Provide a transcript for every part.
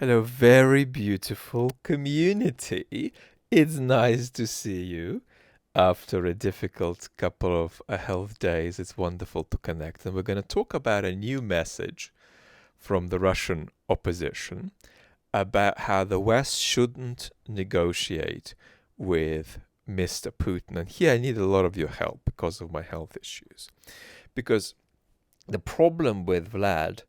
Hello, very beautiful community. It's nice to see you after a difficult couple of health days. It's wonderful to connect. And we're going to talk about a new message from the Russian opposition about how the West shouldn't negotiate with Mr. Putin. And here I need a lot of your help because of my health issues. Because the problem with Vlad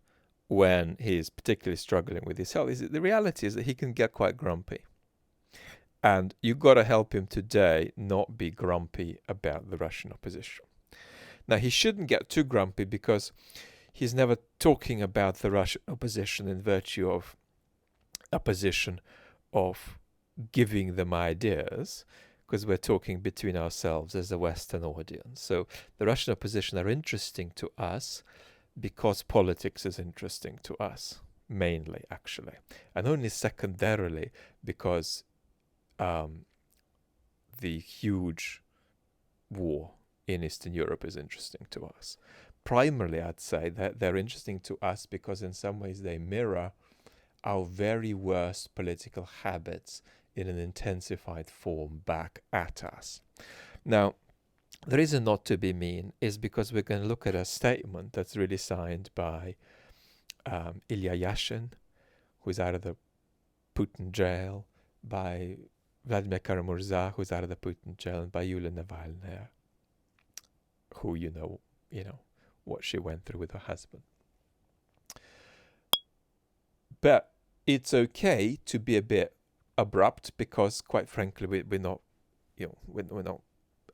when he's particularly struggling with his health is that the reality is that he can get quite grumpy. And you've got to help him today not be grumpy about the Russian opposition. Now, he shouldn't get too grumpy because he's never talking about the Russian opposition in virtue of a position of giving them ideas, because we're talking between ourselves as a Western audience. So the Russian opposition are interesting to us because politics is interesting to us, mainly, actually, and only secondarily because the huge war in Eastern Europe is interesting to us. Primarily, I'd say that they're interesting to us because in some ways they mirror our very worst political habits in an intensified form back at us. Now, the reason not to be mean is because we're going to look at a statement that's really signed by Ilya Yashin, who's out of the Putin jail, by Vladimir Karamurza, who's out of the Putin jail, and by Yulia Navalnaya, who you know what she went through with her husband. But it's okay to be a bit abrupt because, quite frankly, we're not, we're not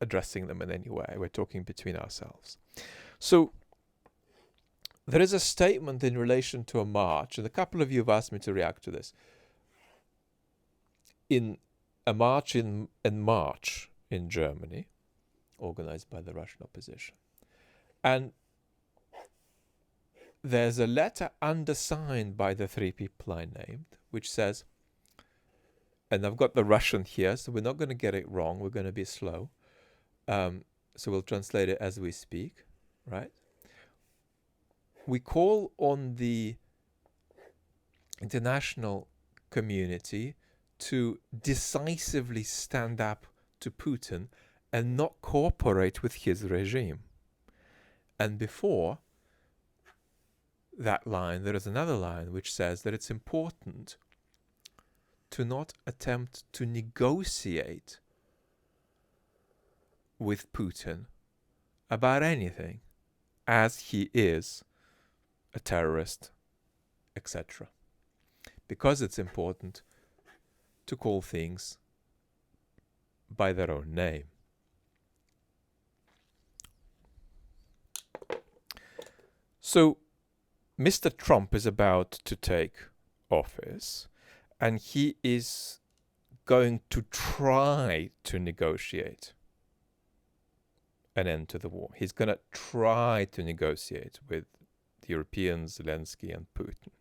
addressing them in any way. We're talking between ourselves. So there is a statement in relation to a march, and a couple of you have asked me to react to this. In a march in March in Germany, organized by the Russian opposition. And there's a letter undersigned by the three people I named, which says, and I've got the Russian here, so we're not going to get it wrong. We're going to be slow. So we'll translate it as we speak, right? We call on the international community to decisively stand up to Putin and not cooperate with his regime. And before that line, there is another line which says that it's important to not attempt to negotiate with Putin about anything, as he is a terrorist, etc. Because it's important to call things by their own name. So, Mr. Trump is about to take office, and he is going to try to negotiate an end to the war. He's going to try to negotiate with the Europeans, Zelensky and Putin.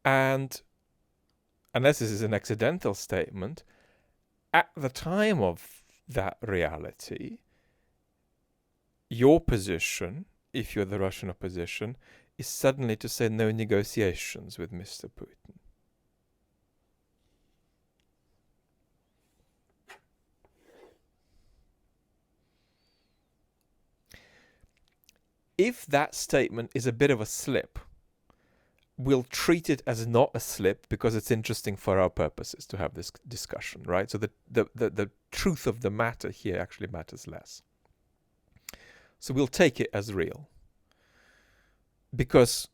And unless this is an accidental statement, at the time of that reality, your position, if you're the Russian opposition, is suddenly to say no negotiations with Mr. Putin. If that statement is a bit of a slip, we'll treat it as not a slip because it's interesting for our purposes to have this discussion, right? So the truth of the matter here actually matters less. So we'll take it as real. Because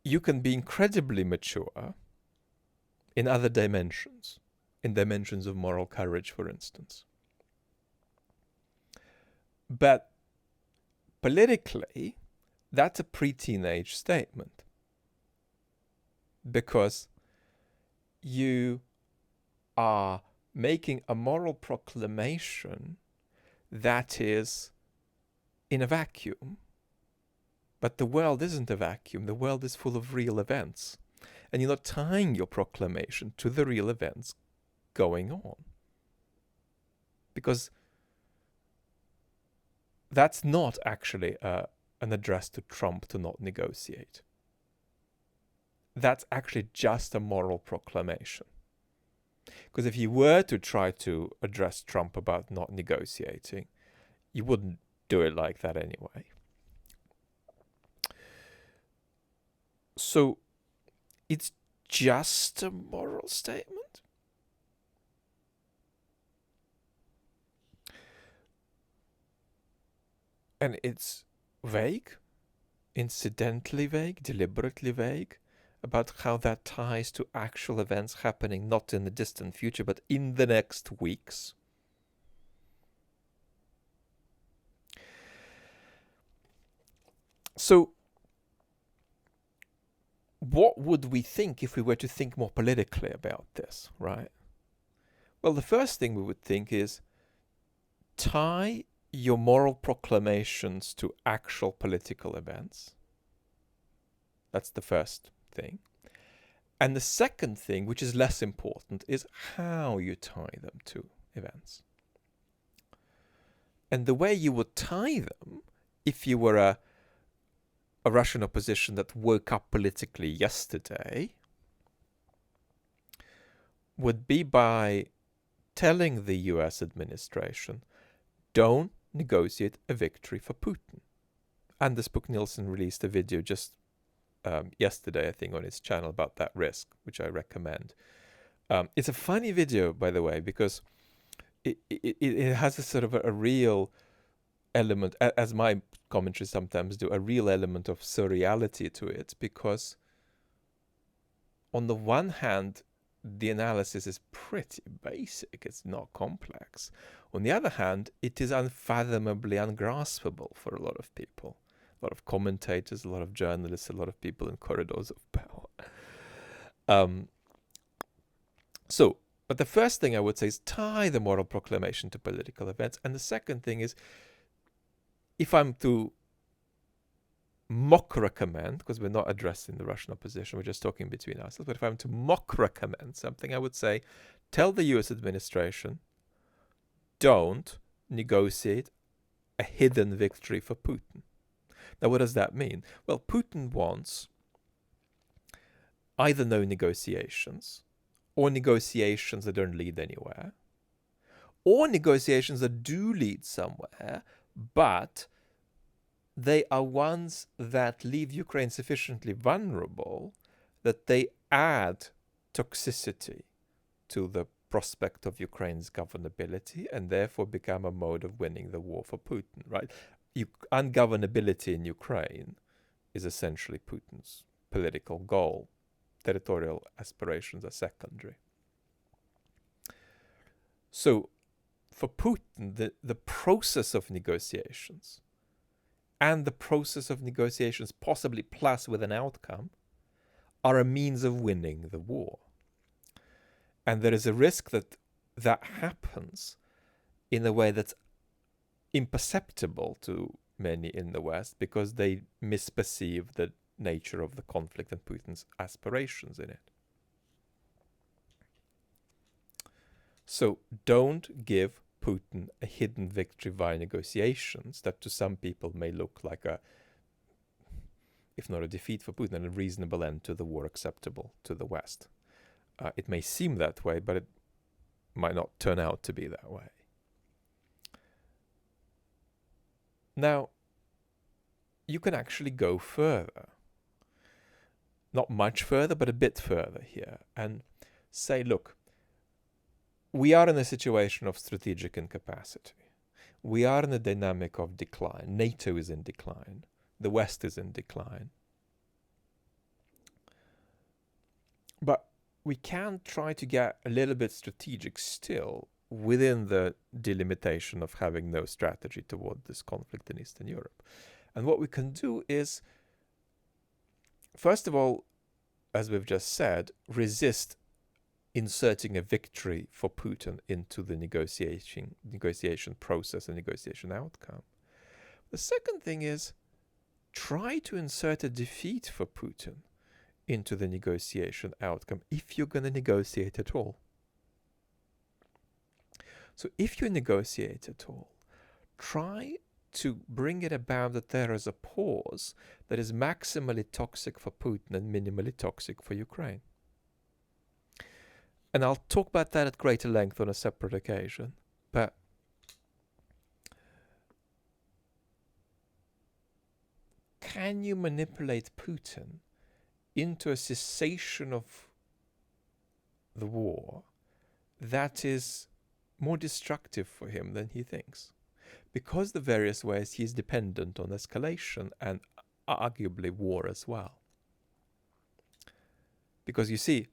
you can be incredibly mature in other dimensions, in dimensions of moral courage, for instance. But politically, that's a pre-teenage statement. Because you are making a moral proclamation that is in a vacuum. But the world isn't a vacuum. The world is full of real events. And you're not tying your proclamation to the real events going on. Because that's not actually an address to Trump to not negotiate. That's actually just a moral proclamation. Because if you were to try to address Trump about not negotiating, you wouldn't do it like that anyway. So it's just a moral statement. And it's vague, incidentally vague, deliberately vague, about how that ties to actual events happening not in the distant future, but in the next weeks. So, what would we think if we were to think more politically about this, right? Well, the first thing we would think is tie your moral proclamations to actual political events. That's the first thing. And the second thing, which is less important, is how you tie them to events. And the way you would tie them, if you were a Russian opposition that woke up politically yesterday, would be by telling the US administration, don't negotiate a victory for Putin. Anders Buch-Nielsen released a video just yesterday, I think, on his channel about that risk, which I recommend. It's a funny video, by the way, because it has a sort of a real element, as my commentaries sometimes do, a real element of surreality to it, because on the one hand, the analysis is pretty basic, it's not complex. On the other hand, it is unfathomably ungraspable for a lot of people. A lot of commentators, a lot of journalists, a lot of people in corridors of power. But the first thing I would say is tie the moral proclamation to political events. And the second thing is, if I'm to mock recommend, because we're not addressing the Russian opposition, we're just talking between ourselves, but if I'm to mock recommend something, I would say, tell the US administration, don't negotiate a hidden victory for Putin. Now, what does that mean? Well, Putin wants either no negotiations, or negotiations that don't lead anywhere, or negotiations that do lead somewhere, but they are ones that leave Ukraine sufficiently vulnerable that they add toxicity to the prospect of Ukraine's governability and therefore become a mode of winning the war for Putin, right? Ungovernability in Ukraine is essentially Putin's political goal. Territorial aspirations are secondary. So for Putin, the process of negotiations and the process of negotiations, possibly plus with an outcome, are a means of winning the war. And there is a risk that that happens in a way that's imperceptible to many in the West because they misperceive the nature of the conflict and Putin's aspirations in it. So don't give Putin a hidden victory via negotiations that to some people may look like a, if not a defeat for Putin, a reasonable end to the war acceptable to the West. It may seem that way, but it might not turn out to be that way. Now, you can actually go further. Not much further, but a bit further here. And say, look, we are in a situation of strategic incapacity. We are in a dynamic of decline. NATO is in decline. The West is in decline. But we can try to get a little bit strategic still within the delimitation of having no strategy toward this conflict in Eastern Europe. And what we can do is, first of all, as we've just said, resist inserting a victory for Putin into the negotiation process and negotiation outcome. The second thing is try to insert a defeat for Putin into the negotiation outcome if you're going to negotiate at all. So if you negotiate at all, try to bring it about that there is a pause that is maximally toxic for Putin and minimally toxic for Ukraine. And I'll talk about that at greater length on a separate occasion. But can you manipulate Putin into a cessation of the war that is more destructive for him than he thinks? Because the various ways he's dependent on escalation and arguably war as well. Because you see,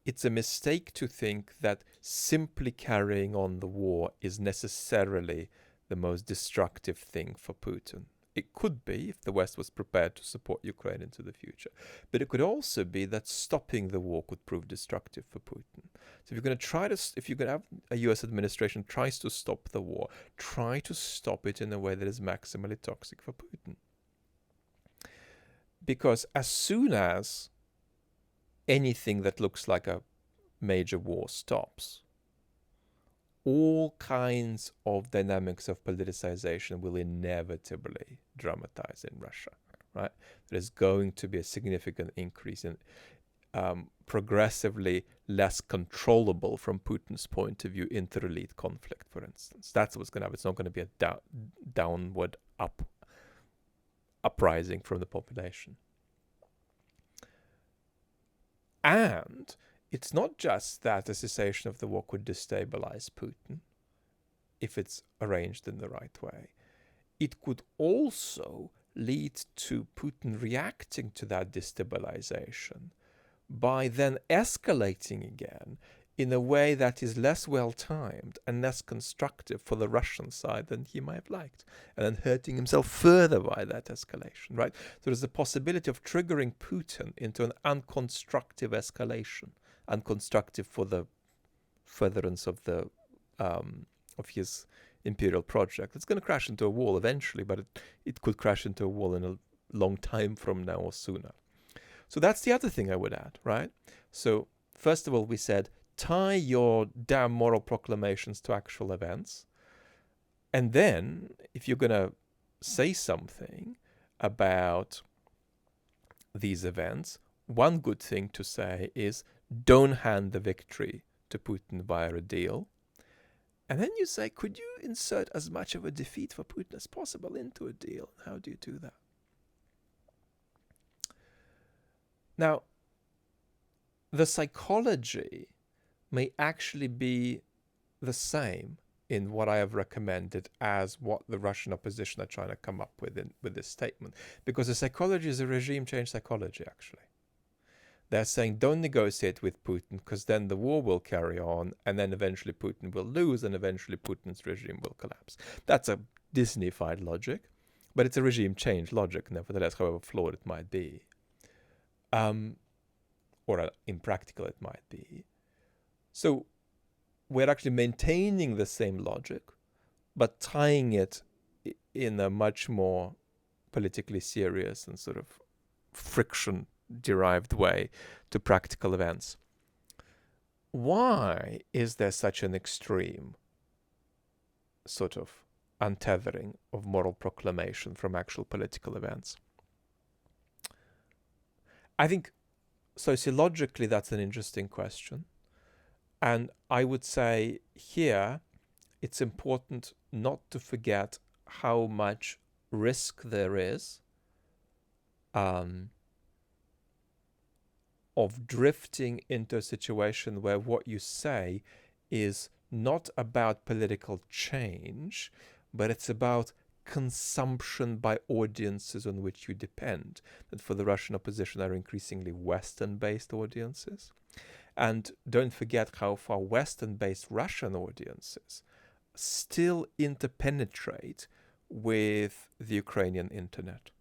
it's a mistake to think that simply carrying on the war is necessarily the most destructive thing for Putin. It could be if the West was prepared to support Ukraine into the future. But it could also be that stopping the war could prove destructive for Putin. So if you're going to have a US administration tries to stop the war, try to stop it in a way that is maximally toxic for Putin. Because as soon as anything that looks like a major war stops, all kinds of dynamics of politicization will inevitably dramatize in Russia, right? There's going to be a significant increase in progressively less controllable from Putin's point of view inter-elite conflict, for instance. That's what's going to happen. It's not going to be a downward uprising from the population. And it's not just that a cessation of the war could destabilize Putin if it's arranged in the right way. It could also lead to Putin reacting to that destabilization by then escalating again in a way that is less well-timed and less constructive for the Russian side than he might have liked, and then hurting himself further by that escalation, right? So there's the possibility of triggering Putin into an unconstructive escalation, unconstructive for the furtherance of the of his imperial project. It's going to crash into a wall eventually, but it could crash into a wall in a long time from now or sooner. So that's the other thing I would add, right? So first of all, we said, tie your damn moral proclamations to actual events. And then, if you're going to say something about these events, one good thing to say is, don't hand the victory to Putin via a deal. And then you say, could you insert as much of a defeat for Putin as possible into a deal? How do you do that? Now, the psychology may actually be the same in what I have recommended as what the Russian opposition are trying to come up with with this statement. Because the psychology is a regime change psychology, actually. They're saying, don't negotiate with Putin, because then the war will carry on, and then eventually Putin will lose, and eventually Putin's regime will collapse. That's a Disney-fied logic, but it's a regime change logic, nevertheless, however flawed it might be. Or impractical it might be. So we're actually maintaining the same logic, but tying it in a much more politically serious and sort of friction-derived way to practical events. Why is there such an extreme sort of untethering of moral proclamation from actual political events? I think sociologically that's an interesting question. And I would say here it's important not to forget how much risk there is of drifting into a situation where what you say is not about political change, but it's about consumption by audiences on which you depend. That for the Russian opposition are increasingly Western-based audiences. And don't forget how far Western-based Russian audiences still interpenetrate with the Ukrainian internet.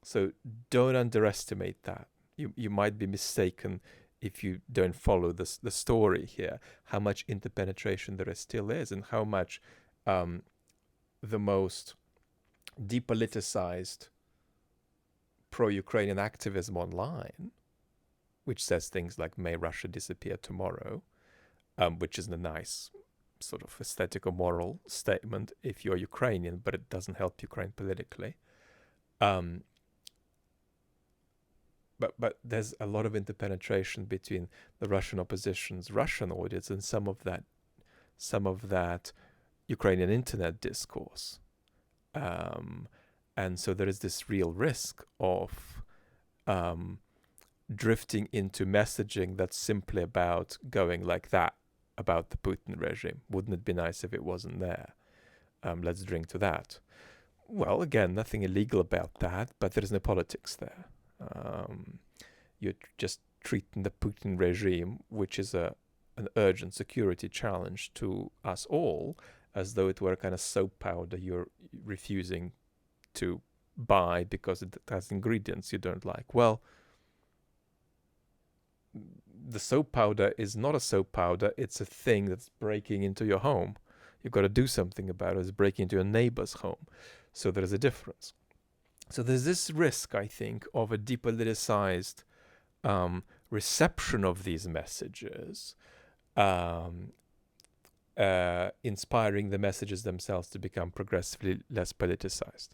So don't underestimate that. You might be mistaken if you don't follow the story here, how much interpenetration there still is, and how much the most depoliticized pro-Ukrainian activism online, which says things like, may Russia disappear tomorrow, which is a nice sort of aesthetic or moral statement if you're Ukrainian, but it doesn't help Ukraine politically. But there's a lot of interpenetration between the Russian opposition's Russian audience and some of that Ukrainian internet discourse. And so there is this real risk of drifting into messaging that's simply about going like that about the Putin regime. Wouldn't it be nice if it wasn't there? Let's drink to that. Well, again, nothing illegal about that, but there is no politics there. You're just treating the Putin regime, which is an urgent security challenge to us all, as though it were a kind of soap powder you're refusing to buy because it has ingredients you don't like. Well, the soap powder is not a soap powder. It's a thing that's breaking into your home. You've got to do something about it. It's breaking into your neighbor's home. So there is a difference. So there's this risk, I think, of a depoliticized reception of these messages, inspiring the messages themselves to become progressively less politicized.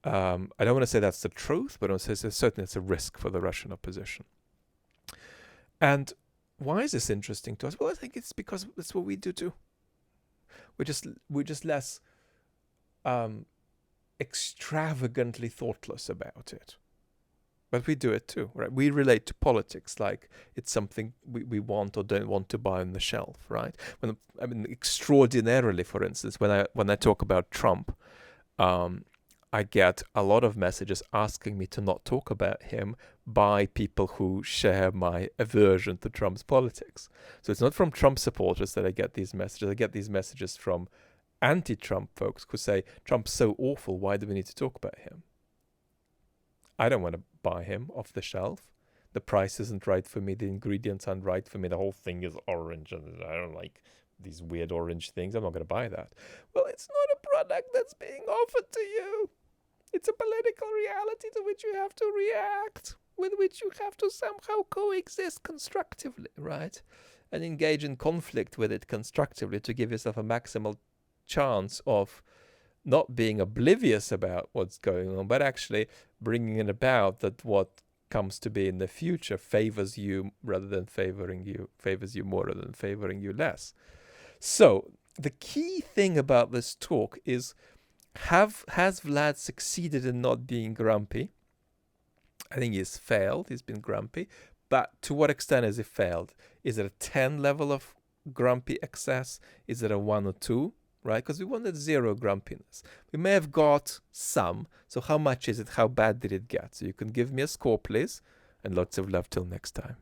I don't want to say that's the truth, but I want to say certainly it's a risk for the Russian opposition. And why is this interesting to us? Well, I think it's because that's what we do too. We're just less extravagantly thoughtless about it. But we do it too, right? We relate to politics like it's something we want or don't want to buy on the shelf, right? Extraordinarily, for instance, when I talk about Trump, I get a lot of messages asking me to not talk about him by people who share my aversion to Trump's politics. So it's not from Trump supporters that I get these messages. I get these messages from anti-Trump folks who say, Trump's so awful, why do we need to talk about him? I don't want to buy him off the shelf. The price isn't right for me. The ingredients aren't right for me. The whole thing is orange, and I don't like these weird orange things. I'm not going to buy that. Well, it's not a product that's being offered to you. It's a political reality to which you have to react, with which you have to somehow coexist constructively, right? And engage in conflict with it constructively to give yourself a maximal chance of not being oblivious about what's going on, but actually bringing it about that what comes to be in the future favors you rather than favoring you, favors you more rather than favoring you less. So the key thing about this talk is, has Vlad succeeded in not being grumpy? I think he's failed. He's been grumpy. But to what extent has he failed? Is it a 10 level of grumpy excess? Is it a 1 or 2? Right? Because we wanted 0 grumpiness. We may have got some. So how much is it? How bad did it get? So you can give me a score, please. And lots of love till next time.